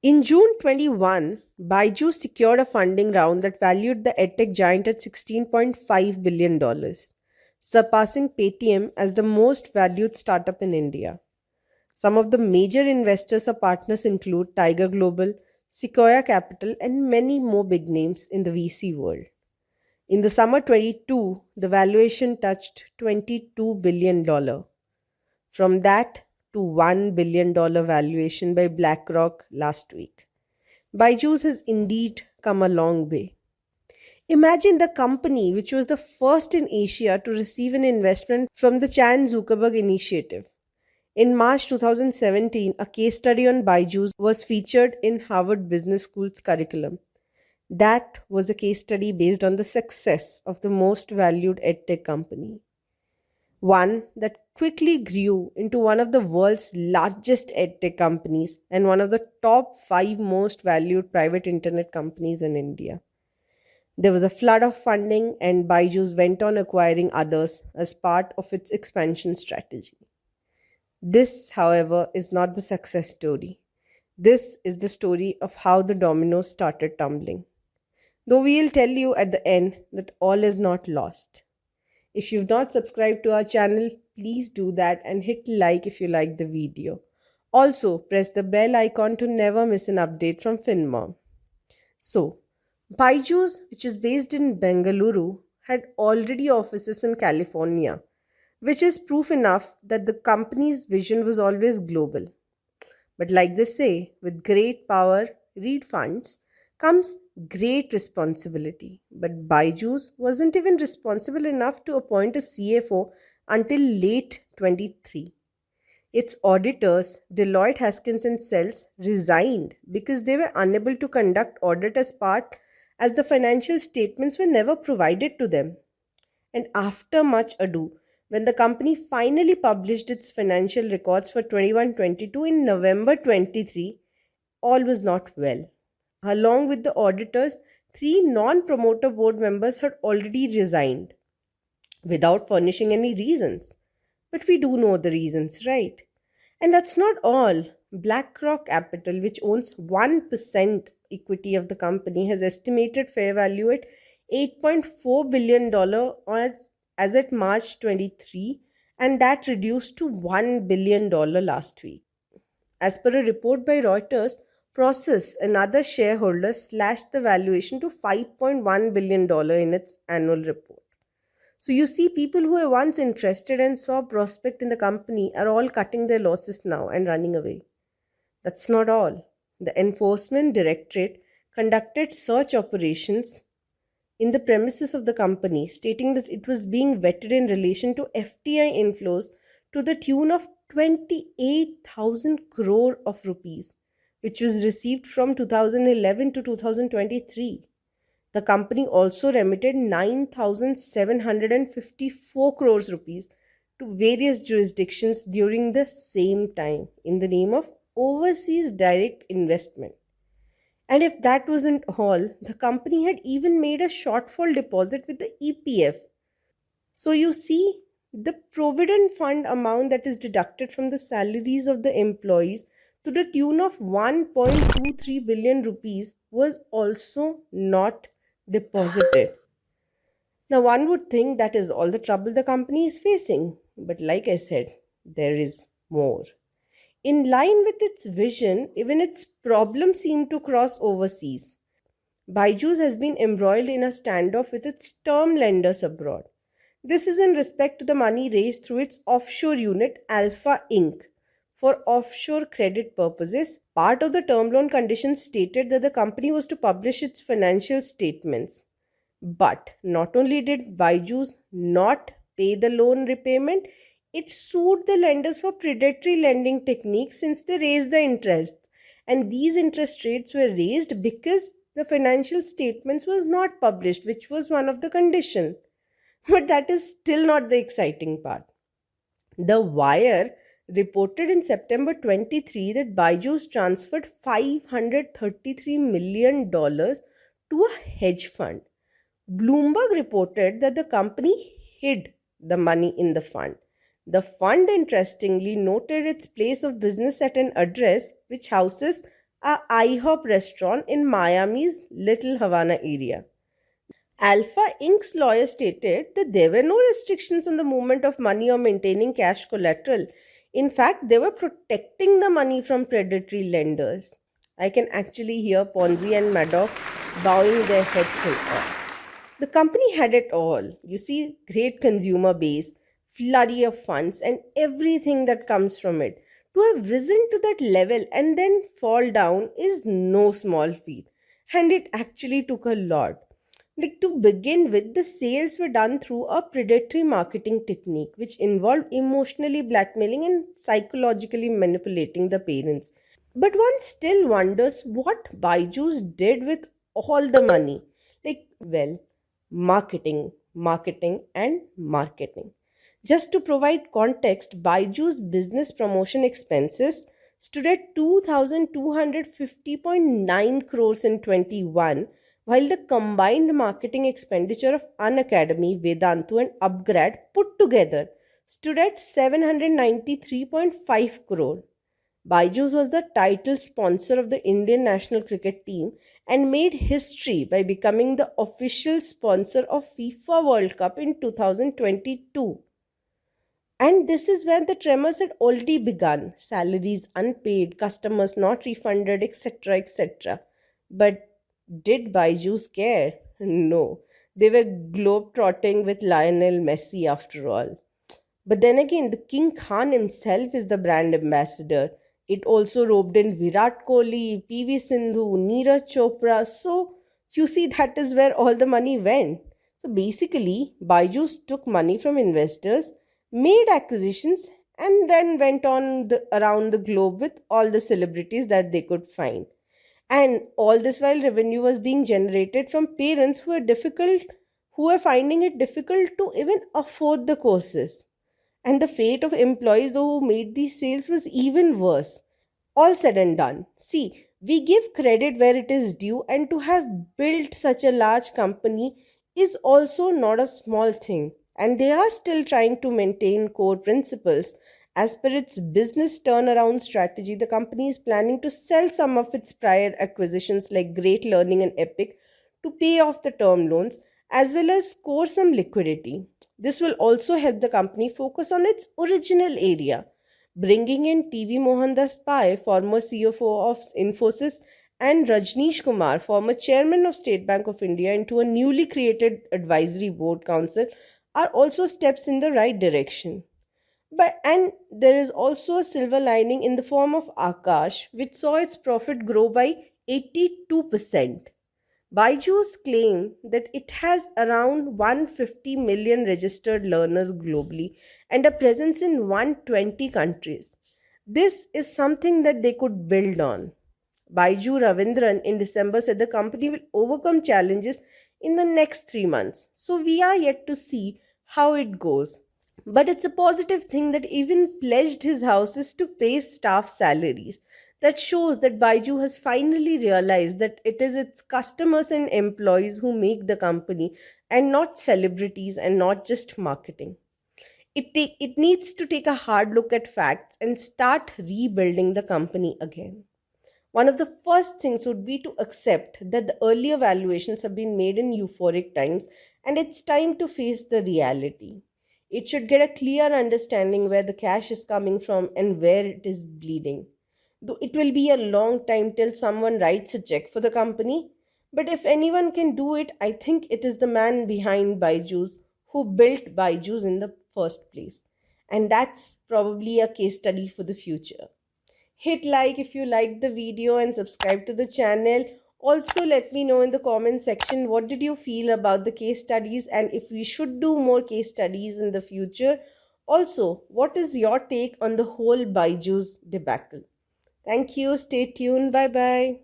In June 21, BYJU secured a funding round that valued the edtech giant at $16.5 billion, dollars, surpassing Paytm as the most valued startup in India. Some of the major investors or partners include Tiger Global, Sequoia Capital, and many more big names in the VC world. In the summer 22, the valuation touched $22 billion. From that to $1 billion valuation by BlackRock last week. BYJU's has indeed come a long way. Imagine the company which was the first in Asia to receive an investment from the Chan-Zuckerberg Initiative. In March 2017, a case study on BYJU's was featured in Harvard Business School's curriculum. That was a case study based on the success of the most valued edtech company, one that quickly grew into one of the world's largest edtech companies and one of the top 5 most valued private internet companies in India. There was a flood of funding, and BYJU's went on acquiring others as part of its expansion strategy. This, however, is not the success story. This is the story of how the dominoes started tumbling. Though we'll tell you at the end that all is not lost. If you've not subscribed to our channel, please do that and hit like if you like the video. Also, press the bell icon to never miss an update from FinMom. So, BYJU's, which is based in Bengaluru, had already offices in California, which is proof enough that the company's vision was always global. But like they say, with great power, read funds, comes great responsibility. But BYJU's wasn't even responsible enough to appoint a CFO until late 23. Its auditors, Deloitte Haskins and Sells, resigned because they were unable to conduct audit as the financial statements were never provided to them. And after much ado, when the company finally published its financial records for 21-22 in November 23, all was not well. Along with the auditors, 3 non promoter board members had already resigned without furnishing any reasons. But we do know the reasons, right? And that's not all. BlackRock Capital, which owns 1% equity of the company, has estimated fair value at $8.4 billion as at March 23, and that reduced to $1 billion last week. As per a report by Reuters, Process, another shareholder, slashed the valuation to $5.1 billion in its annual report. So you see, people who were once interested and saw prospect in the company are all cutting their losses now and running away. That's not all. The Enforcement Directorate conducted search operations in the premises of the company, stating that it was being vetted in relation to FTI inflows to the tune of 28,000 crore of rupees, which was received from 2011 to 2023. The company also remitted 9,754 crores rupees to various jurisdictions during the same time in the name of overseas direct investment. And if that wasn't all, the company had even made a shortfall deposit with the EPF. So you see, the provident fund amount that is deducted from the salaries of the employees to the tune of 1.23 billion rupees was also not deposited. Now, one would think that is all the trouble the company is facing, but like I said, there is more. In line with its vision, even its problems seem to cross overseas. BYJU's has been embroiled in a standoff with its term lenders abroad. This is in respect to the money raised through its offshore unit, Alpha Inc. For offshore credit purposes. Part of the term loan conditions stated that the company was to publish its financial statements. But not only did BYJU's not pay the loan repayment, it sued the lenders for predatory lending techniques since they raised the interest. And these interest rates were raised because the financial statements was not published, which was one of the condition. But that is still not the exciting part. The Wire reported in September 23 that BYJU's transferred $533 million to a hedge fund. Bloomberg reported that the company hid the money in the fund. The fund, interestingly, noted its place of business at an address which houses a IHOP restaurant in Miami's Little Havana area. Alpha Inc.'s lawyer stated that there were no restrictions on the movement of money or maintaining cash collateral. In fact, they were protecting the money from predatory lenders. I can actually hear Ponzi and Madoff bowing their heads in awe. The company had it all. You see, great consumer base, flurry of funds, and everything that comes from it. To have risen to that level and then fall down is no small feat. And it actually took a lot. Like to begin with, the sales were done through a predatory marketing technique which involved emotionally blackmailing and psychologically manipulating the parents. But one still wonders what Byju's did with all the money. Well, marketing, marketing, and marketing. Just to provide context, Byju's business promotion expenses stood at 2,250.9 crores in 21, while the combined marketing expenditure of Unacademy, Vedantu, and Upgrad put together stood at 793.5 crore. Byju's was the title sponsor of the Indian national cricket team and made history by becoming the official sponsor of FIFA World Cup in 2022. And this is when the tremors had already begun, salaries unpaid, customers not refunded, etc. etc. But did Byju's care? No. They were globe-trotting with Lionel Messi after all. But then again, the King Khan himself is the brand ambassador. It also roped in Virat Kohli, PV Sindhu, Neeraj Chopra. So you see, that is where all the money went. So basically, Byju's took money from investors, made acquisitions, and then went around the globe with all the celebrities that they could find. And all this while revenue was being generated from parents who were finding it difficult to even afford the courses. And the fate of employees though who made these sales was even worse. All said and done. See, we give credit where it is due, and to have built such a large company is also not a small thing. And they are still trying to maintain core principles. As per its business turnaround strategy, the company is planning to sell some of its prior acquisitions like Great Learning and Epic to pay off the term loans as well as score some liquidity. This will also help the company focus on its original area, bringing in TV Mohandas Pai, former CFO of Infosys, and Rajneesh Kumar, former chairman of State Bank of India, into a newly created advisory board council are also steps in the right direction. But and there is also a silver lining in the form of Akash, which saw its profit grow by 82%. Byju's claim that it has around 150 million registered learners globally and a presence in 120 countries. This is something that they could build on. Baiju Ravindran in December said the company will overcome challenges in the next 3 months. So we are yet to see how it goes. But it's a positive thing that even pledged his houses to pay staff salaries. That shows that Baiju has finally realized that it is its customers and employees who make the company and not celebrities and not just marketing. It needs to take a hard look at facts and start rebuilding the company again. One of the first things would be to accept that the earlier valuations have been made in euphoric times and it's time to face the reality. It should get a clear understanding where the cash is coming from and where it is bleeding. Though it will be a long time till someone writes a check for the company, but if anyone can do it, I think it is the man behind Byju's who built Byju's in the first place. And that's probably a case study for the future. Hit like if you liked the video and subscribe to the channel. Also, let me know in the comment section what did you feel about the case studies and if we should do more case studies in the future. Also, what is your take on the whole Byju's debacle? Thank you. Stay tuned. Bye bye.